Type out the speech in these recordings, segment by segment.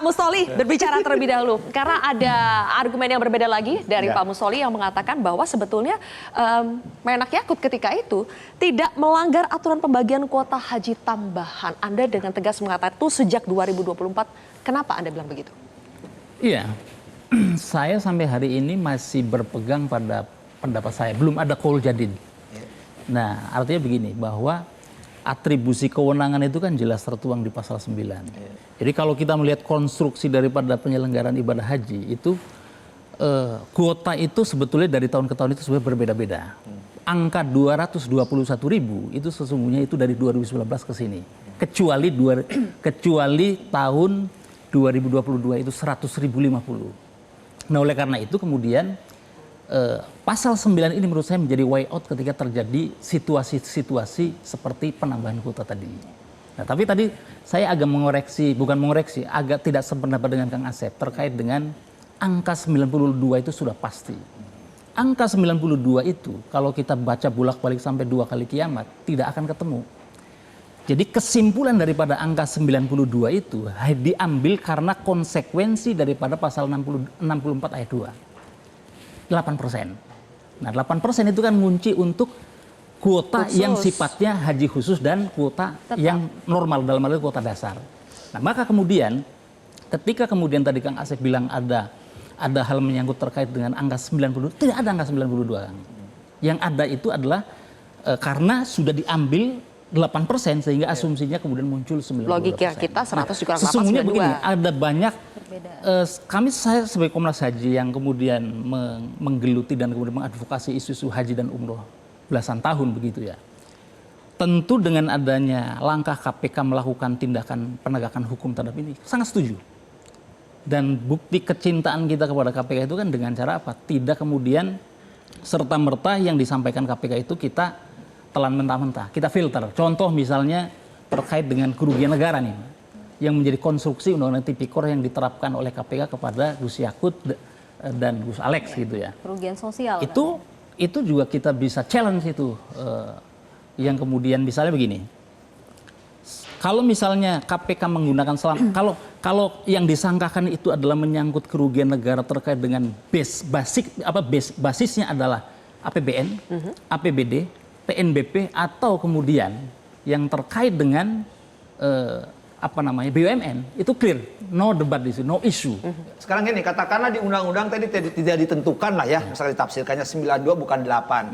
Mustoli berbicara terlebih dahulu. Karena ada argumen yang berbeda lagi dari Ya. Pak Mustoli yang mengatakan bahwa sebetulnya Menak Yakut ketika itu tidak melanggar aturan pembagian kuota haji tambahan. Anda dengan tegas mengatakan itu sejak 2024. Kenapa Anda bilang begitu? Iya, saya sampai hari ini masih berpegang pada pendapat saya. Belum ada qaul jadid. Nah, artinya begini, bahwa atribusi kewenangan itu kan jelas tertuang di pasal 9. Jadi kalau kita melihat konstruksi daripada penyelenggaraan ibadah haji, itu kuota itu sebetulnya dari tahun ke tahun itu sebenarnya berbeda-beda. Angka 221.000 itu sesungguhnya itu dari 2019 ke sini. Kecuali tahun 2022 itu 100.050. Nah, oleh karena itu kemudian pasal 9 ini menurut saya menjadi way out ketika terjadi situasi-situasi seperti penambahan kuota tadi. Nah, tapi tadi saya agak agak tidak sependapat dengan Kang Asep terkait dengan angka 92 itu sudah pasti. Angka 92 itu kalau kita baca bolak-balik sampai 2 kali kiamat tidak akan ketemu. Jadi kesimpulan daripada angka 92 itu diambil karena konsekuensi daripada pasal 64 ayat 2. 8%. Nah, 8% itu kan ngunci untuk kuota khusus yang sifatnya haji khusus dan kuota yang normal, dalam arti kuota dasar. Nah, maka kemudian ketika kemudian tadi Kang Asep bilang ada hal menyangkut terkait dengan angka 92, tidak ada angka 92. Yang ada itu adalah karena sudah diambil 8% sehingga asumsinya kemudian muncul 92%. Logika kita 100 dikurang 8, sesungguhnya 92. begini, ada banyak saya sebagai Komnas Haji yang kemudian menggeluti dan kemudian mengadvokasi isu-isu haji dan umroh belasan tahun begitu ya. Tentu dengan adanya langkah KPK melakukan tindakan penegakan hukum terhadap ini sangat setuju. Dan bukti kecintaan kita kepada KPK itu kan dengan cara apa? Tidak kemudian serta-merta yang disampaikan KPK itu kita telan mentah-mentah, kita filter. Contoh misalnya terkait dengan kerugian negara nih, yang menjadi konstruksi Undang-Undang Tipikor yang diterapkan oleh KPK kepada Gus Yakut dan Gus Alex gitu ya. Kerugian sosial. Itu juga kita bisa challenge itu, yang kemudian misalnya begini. Kalau misalnya KPK menggunakan kalau yang disangkakan itu adalah menyangkut kerugian negara terkait dengan basisnya adalah APBN, APBD, PNBP atau kemudian yang terkait dengan BUMN, itu clear, no debat di situ, no issue. Sekarang gini, katakanlah di undang-undang tadi tidak ditentukan lah ya, misalnya ditafsirkannya 92 bukan 8.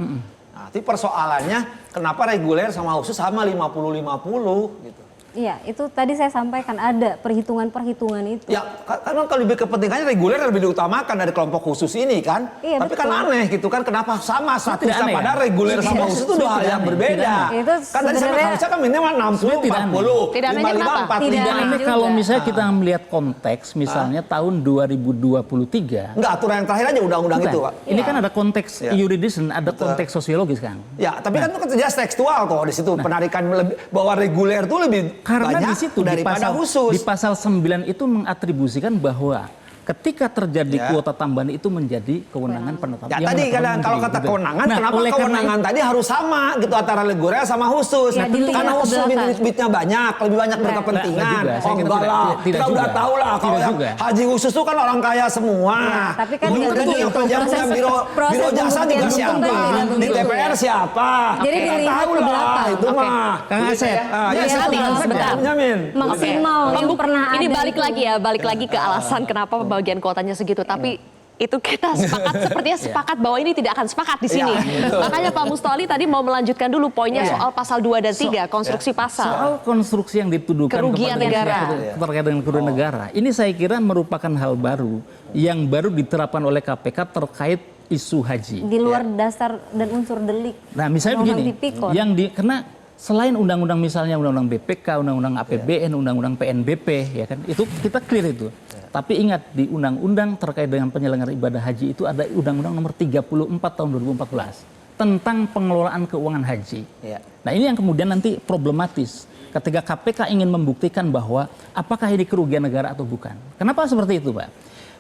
Nah, tapi persoalannya kenapa reguler sama khusus sama 50-50 gitu. Iya, itu tadi saya sampaikan ada perhitungan-perhitungan itu. Ya, karena kalau lebih kepentingannya reguler lebih diutamakan dari kelompok khusus ini kan. Iya, tapi betul. kan aneh gitu kan, kenapa sama statusnya aneh, padahal ya? reguler sama khusus itu dua hal yang berbeda. Itu Kan tadi saya harusnya kan minimal 60, 40, Tidak anehnya 55, kenapa? 45. Tidak aneh. Kalau juga. misalnya kita melihat konteks misalnya tahun 2023. Enggak, aturan yang terakhir aja undang-undang Bukan. itu, Pak. Ini kan ada konteks Iya. yuridis dan ada konteks sosiologis kan. Ya, tapi kan itu kan jelas tekstual kok di situ penarikan bahwa reguler itu lebih Karena banyak di situ daripada khusus. di pasal 9 itu mengatribusikan bahwa ketika terjadi kuota tambahan itu menjadi kewenangan penetapan. Ya tadi kalau kata kewenangan, kenapa kewenangan tadi harus sama gitu antara reguler sama khusus? Ya, dilihat Karena ke khusus belakang. duitnya banyak, lebih banyak berkepentingan. Enggak juga. Saya Oh kira enggak lah, tidak kita udah juga. tahu lah kalau Tidak yang juga. haji khusus itu kan orang kaya semua. Ya, tapi kan Belum belum tentu tentu yang punya proses- biro proses jasa juga pembuktian siapa, hukum di kan DPR siapa. Jadi Kita dilihat tahu ke lah belakang. itu Oke. mah. Kang Asep. Ya, Dilihat ke belakang. sebentar. Jamin. Maksimal yang pernah Ini ada balik itu. lagi ya, balik lagi ke alasan kenapa pembagian kuotanya segitu. Tapi itu kita sepertinya sepakat bahwa ini tidak akan sepakat di sini. Iya, betul. Makanya Pak Mustoli tadi mau melanjutkan dulu poinnya Iya. soal pasal 2 dan 3, konstruksi pasal. Soal konstruksi yang dituduhkan Kerugian kepada negara. terkait dengan kerugian negara. Ini saya kira merupakan hal baru yang baru diterapkan oleh KPK terkait isu haji. Di luar dasar dan unsur delik. Nah, misalnya Undang-undang begini, Tipikor. karena selain undang-undang misalnya undang-undang BPK, undang-undang APBN, undang-undang PNBP, ya kan, itu kita clear itu. Tapi ingat di undang-undang terkait dengan penyelenggaraan ibadah haji itu ada undang-undang nomor 34 tahun 2014 tentang pengelolaan keuangan haji. Ya. Nah, ini yang kemudian nanti problematis ketika KPK ingin membuktikan bahwa apakah ini kerugian negara atau bukan. Kenapa seperti itu, Pak?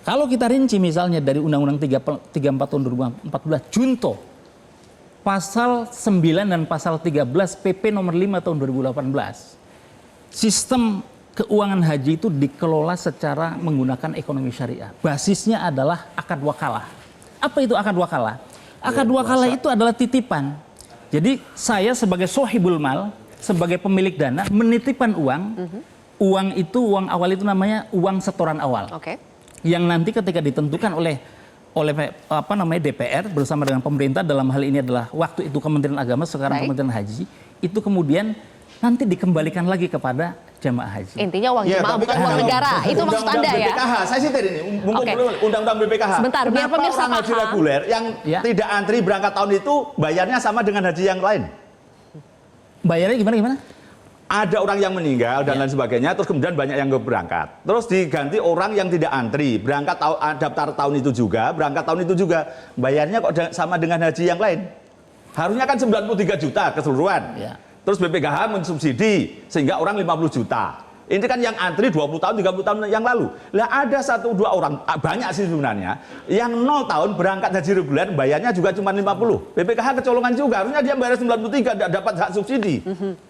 Kalau kita rinci misalnya dari undang-undang 34 tahun 2014 junto pasal 9 dan pasal 13 PP nomor 5 tahun 2018. Sistem keuangan haji itu dikelola secara menggunakan ekonomi syariah. Basisnya adalah akad wakalah. Apa itu akad wakalah? Akad wakalah itu adalah titipan. Jadi saya sebagai sohibul mal, sebagai pemilik dana, menitipkan uang. Uang itu, uang awal itu namanya uang setoran awal. Oke. Yang nanti ketika ditentukan oleh DPR bersama dengan pemerintah, dalam hal ini adalah waktu itu Kementerian Agama, sekarang Baik. Kementerian Haji, itu kemudian nanti dikembalikan lagi kepada jamaah haji. Intinya uang Ya, jemaah tapi bukan kan uang kalau negara. Itu maksud Anda ya? BPKH, saya sitir ini, mumpung Oke. belum undang-undang BPKH. Sebentar, biar Kenapa pemirsa orang haji paham. reguler yang Ya. tidak antri berangkat tahun itu bayarnya sama dengan haji yang lain? Bayarnya gimana? Ada orang yang meninggal dan lain sebagainya, terus kemudian banyak yang berangkat. Terus diganti orang yang tidak antri, berangkat daftar tahun itu juga, berangkat tahun itu juga. Bayarnya kok sama dengan haji yang lain? Harusnya kan 93 juta keseluruhan. Ya. Terus BPKH mensubsidi sehingga orang 50 juta. Ini kan yang antri 20 tahun, 30 tahun yang lalu. Lah ada 1-2 orang, banyak sih sebenarnya, yang 0 tahun berangkat haji reguler, bayarnya juga cuma 50. BPKH kecolongan juga, harusnya dia bayar 93, tidak dapat hak subsidi.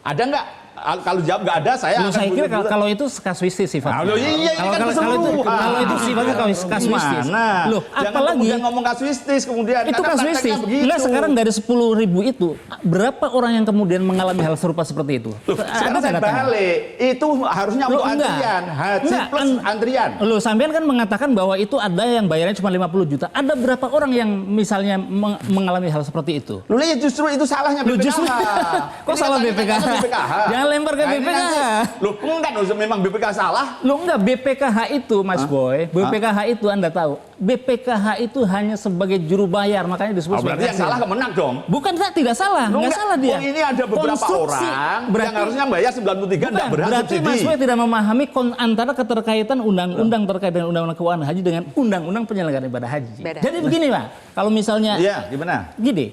Ada nggak? Kalau jawab nggak ada, saya akan Saya kira bunuh. kalau itu kasuistis sifatnya. Nah, iya, ini kan keseluruhan. Kalau itu sifatnya kasuistis. Gimana? Loh, Jangan apalagi kemudian ngomong kasuistis kemudian. itu Karena kasuistis. prakteknya begitu. Enggak, sekarang dari 10.000 itu berapa orang yang kemudian mengalami hal serupa seperti itu? Loh, sekarang saya datanya? balik. Itu harusnya Loh, untuk enggak. antrian. Haji Enggak, plus antrian. Loh, sampean kan mengatakan bahwa itu ada yang bayarnya cuma 50 juta. Ada berapa orang yang misalnya mengalami hal seperti itu? Loh, ya justru itu salahnya Loh, BPKH. justru kok Ini salah kan BPKH? BPKH. Jangan lempar ke Nah, ini BPKH. nanti- Loh, enggak, memang BPKH salah. Loh enggak, BPKH itu Mas Boy, BPKH itu Anda tahu, BPKH itu hanya sebagai juru bayar, makanya disebut Oh, berarti sebagai yang salah hasil. kemenang dong. Bukan, tidak salah, Loh, enggak salah dia. Oh, ini ada beberapa Konstruksi, orang berarti, yang harusnya bayar 93 bukan, enggak berhak berarti subsidi. Mas Boy tidak memahami antara keterkaitan undang-undang terkait dengan undang-undang keuangan haji dengan undang-undang penyelenggaraan ibadah haji. Beda. Jadi begini Pak, kalau misalnya Iya, gimana? gini,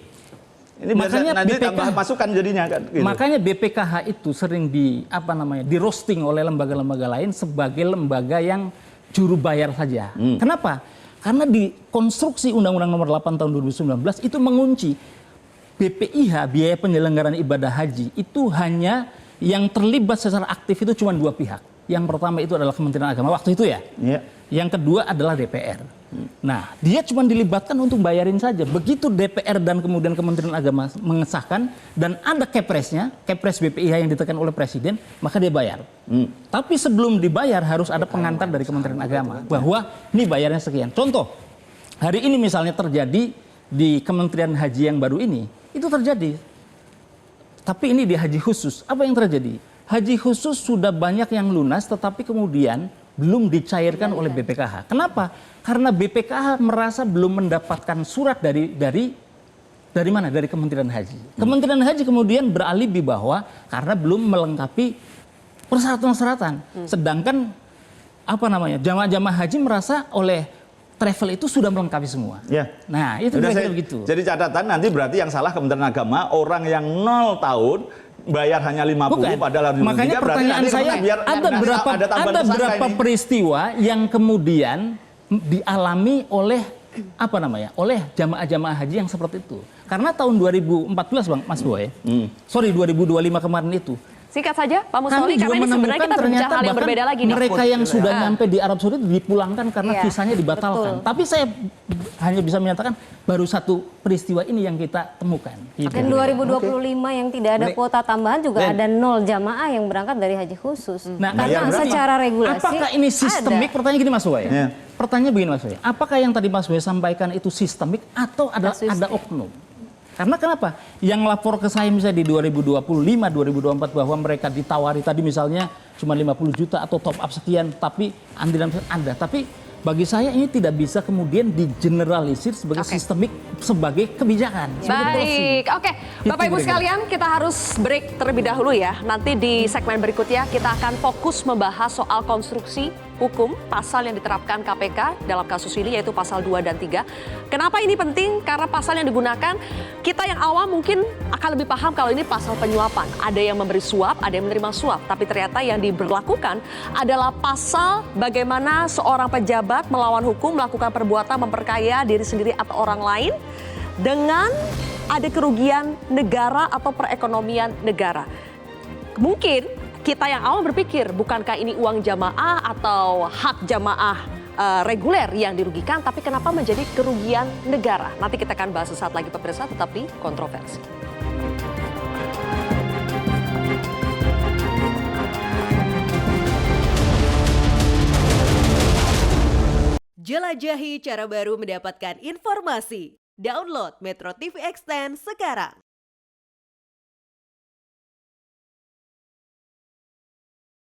Ini makanya nanti BPKH tambah masukan jadinya kan. Gitu. makanya BPKH itu sering di roasting oleh lembaga-lembaga lain sebagai lembaga yang juru bayar saja. Kenapa? Karena di konstruksi Undang-Undang Nomor 8 Tahun 2019 itu mengunci BPIH, biaya penyelenggaraan ibadah haji, itu hanya yang terlibat secara aktif itu cuma 2 pihak. Yang pertama itu adalah Kementerian Agama waktu itu ya. Iya. Yang kedua adalah DPR. Nah, dia cuma dilibatkan untuk bayarin saja. Begitu DPR dan kemudian Kementerian Agama mengesahkan dan ada Kepresnya, Kepres BPIH yang ditekan oleh Presiden, maka dia bayar. Tapi sebelum dibayar harus ada pengantar dari Kementerian Agama bahwa ini bayarnya sekian. Contoh, hari ini misalnya terjadi di Kementerian Haji yang baru ini, itu terjadi. Tapi ini di haji khusus. Apa yang terjadi? Haji khusus sudah banyak yang lunas, tetapi kemudian belum dicairkan oleh BPKH. Kenapa? Karena BPKH merasa belum mendapatkan surat dari mana? Dari Kementerian Haji. Kementerian Haji kemudian beralibi bahwa karena belum melengkapi persyaratan-persyaratan. Sedangkan jamaah-jamaah haji merasa oleh travel itu sudah melengkapi semua. Ya. Nah, itu Udah, kira-kira begitu. Jadi catatan nanti berarti yang salah Kementerian Agama orang yang 0 tahun bayar hanya 50 Bukan. padahal harus Makanya 23, berarti pertanyaan nanti saya biar ada tambahan tersangka berapa ini. peristiwa yang kemudian dialami oleh oleh jamaah-jamaah haji yang seperti itu. Karena tahun 2014 Bang Mas Boy, 2025 kemarin itu Singkat saja, Pak kami Mustoli, juga karena ini sebenarnya menemukan kita berbicara ternyata hal yang bahkan berbeda lagi nih. mereka yang sudah nyampe di Arab Saudi dipulangkan karena Iya, visanya dibatalkan. betul. Tapi saya hanya bisa menyatakan baru satu peristiwa ini yang kita temukan. Gitu. Dan 2025 yang tidak ada kuota tambahan juga ada 0 jamaah yang berangkat dari haji khusus. Nah, Karena berarti secara regulasi apakah ini sistemik? ada. Pertanyaan gini Mas Boy. Ya. Pertanyaan begini Mas Boy. Apakah yang tadi Mas Boy sampaikan itu sistemik atau ada oknum? Karena kenapa? Yang lapor ke saya misalnya di 2025, 2024 bahwa mereka ditawari tadi misalnya cuma 50 juta atau top up sekian, tapi andilan ada. Tapi bagi saya ini tidak bisa kemudian digeneralisir sebagai sistemik, sebagai kebijakan. sebagai policy. Baik, oke. Bapak Ibu kira-kira. sekalian, kita harus break terlebih dahulu ya. Nanti di segmen berikutnya kita akan fokus membahas soal konstruksi hukum pasal yang diterapkan KPK dalam kasus ini, yaitu pasal 2 dan 3. Kenapa ini penting? Karena pasal yang digunakan, kita yang awam mungkin akan lebih paham kalau ini pasal penyuapan. Ada yang memberi suap, ada yang menerima suap. Tapi ternyata yang diberlakukan adalah pasal bagaimana seorang pejabat melawan hukum, melakukan perbuatan memperkaya diri sendiri atau orang lain dengan ada kerugian negara atau perekonomian negara. Mungkin kita yang awam berpikir, bukankah ini uang jamaah atau hak jamaah reguler yang dirugikan, tapi kenapa menjadi kerugian negara? Nanti kita akan bahas sesaat lagi pemirsa, tetap di Kontroversi. Jelajahi cara baru mendapatkan informasi. Download Metro TV Extend sekarang.